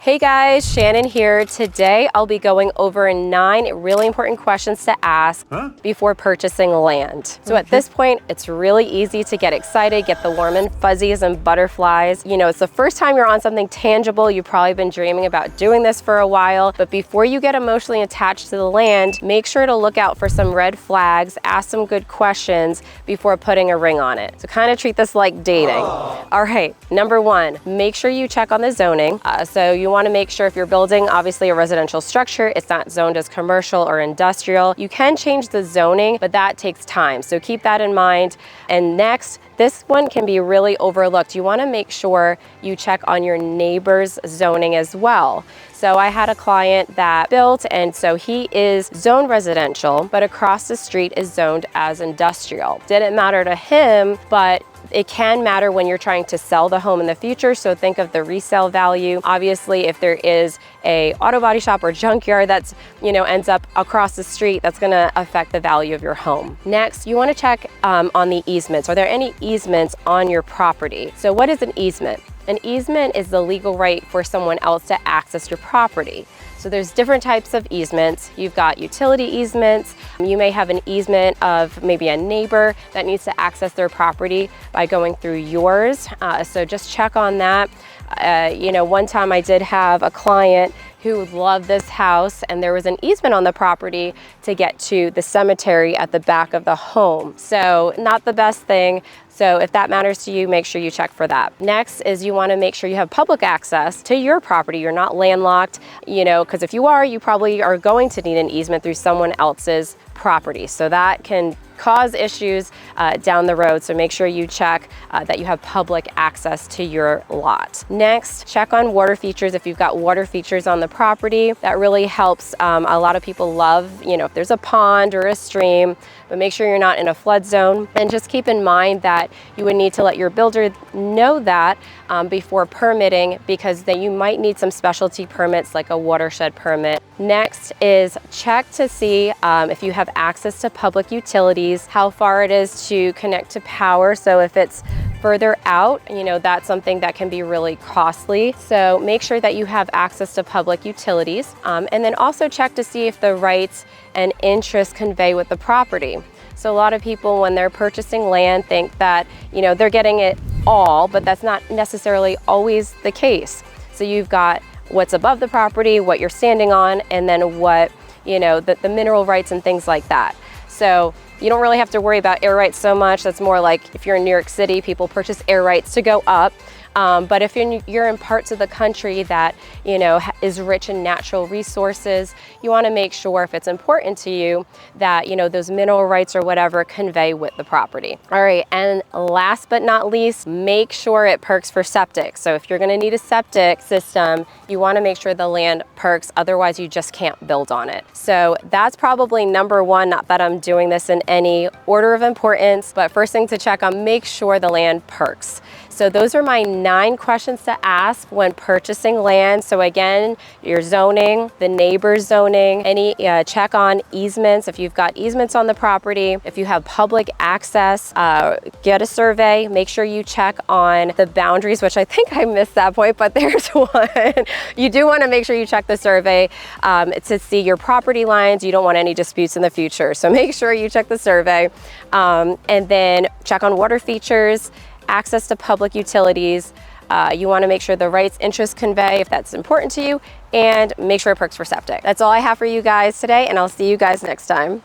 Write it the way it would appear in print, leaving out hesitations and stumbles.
Hey guys, Shannon here. Today I'll be going over 9 really important questions to ask before purchasing land. So at this point, it's really easy to get excited, get the warm and fuzzies and butterflies. You know, it's the first time you're on something tangible. You've probably been dreaming about doing this for a while, but before you get emotionally attached to the land, make sure to look out for some red flags, ask some good questions before putting a ring on it. So kind of treat this like dating. All right, number 1, make sure you check on the zoning. So you want to make sure if you're building obviously a residential structure, it's not zoned as commercial or industrial. You can change the zoning, but that takes time. So keep that in mind. And next, this one can be really overlooked. You want to make sure you check on your neighbor's zoning as well. So I had a client that built, and so he is zoned residential, but across the street is zoned as industrial. Didn't matter to him, but it can matter when you're trying to sell the home in the future. So think of the resale value. Obviously, if there is a auto body shop or junkyard that's, ends up across the street, that's gonna affect the value of your home. Next, you wanna check on the easements. Are there any easements on your property? So what is an easement? An easement is the legal right for someone else to access your property. So there's different types of easements. You've got utility easements. You may have an easement of maybe a neighbor that needs to access their property by going through yours. So just check on that. One time I did have a client who loved this house, and there was an easement on the property to get to the cemetery at the back of the home. So not the best thing. So if that matters to you, make sure you check for that. Next is you want to make sure you have public access to your property. You're not landlocked, because if you are, you probably are going to need an easement through someone else's property. So that can cause issues down the road. So make sure you check that you have public access to your lot. Next, check on water features. If you've got water features on the property, that really helps. A lot of people love, if there's a pond or a stream, but make sure you're not in a flood zone. And just keep in mind that you would need to let your builder know that before permitting, because then you might need some specialty permits like a watershed permit. Next is check to see if you have access to public utilities, how far it is to connect to power. So if it's further out, that's something that can be really costly. So make sure that you have access to public utilities. And then also check to see if the rights and interests convey with the property. So a lot of people, when they're purchasing land, think that, they're getting it all, but that's not necessarily always the case. So you've got what's above the property, what you're standing on, and then what, the mineral rights and things like that. So you don't really have to worry about air rights so much. That's more like if you're in New York City, people purchase air rights to go up. But if you're in parts of the country that, is rich in natural resources, you want to make sure, if it's important to you, that, those mineral rights or whatever convey with the property. All right, and last but not least, make sure it perks for septic. So if you're going to need a septic system, you want to make sure the land perks, otherwise you just can't build on it. So that's probably number 1, not that I'm doing this in any order of importance, but first thing to check on, make sure the land perks. So those are my 9 questions to ask when purchasing land. So again, your zoning, the neighbor's zoning, any check on easements. If you've got easements on the property, if you have public access, get a survey. Make sure you check on the boundaries, which I think I missed that point, but there's one. You do want to make sure you check the survey to see your property lines. You don't want any disputes in the future. So make sure you check the survey, and then check on water features, access to public utilities. You want to make sure the rights, interests convey if that's important to you, and make sure it perks for septic. That's all I have for you guys today, and I'll see you guys next time.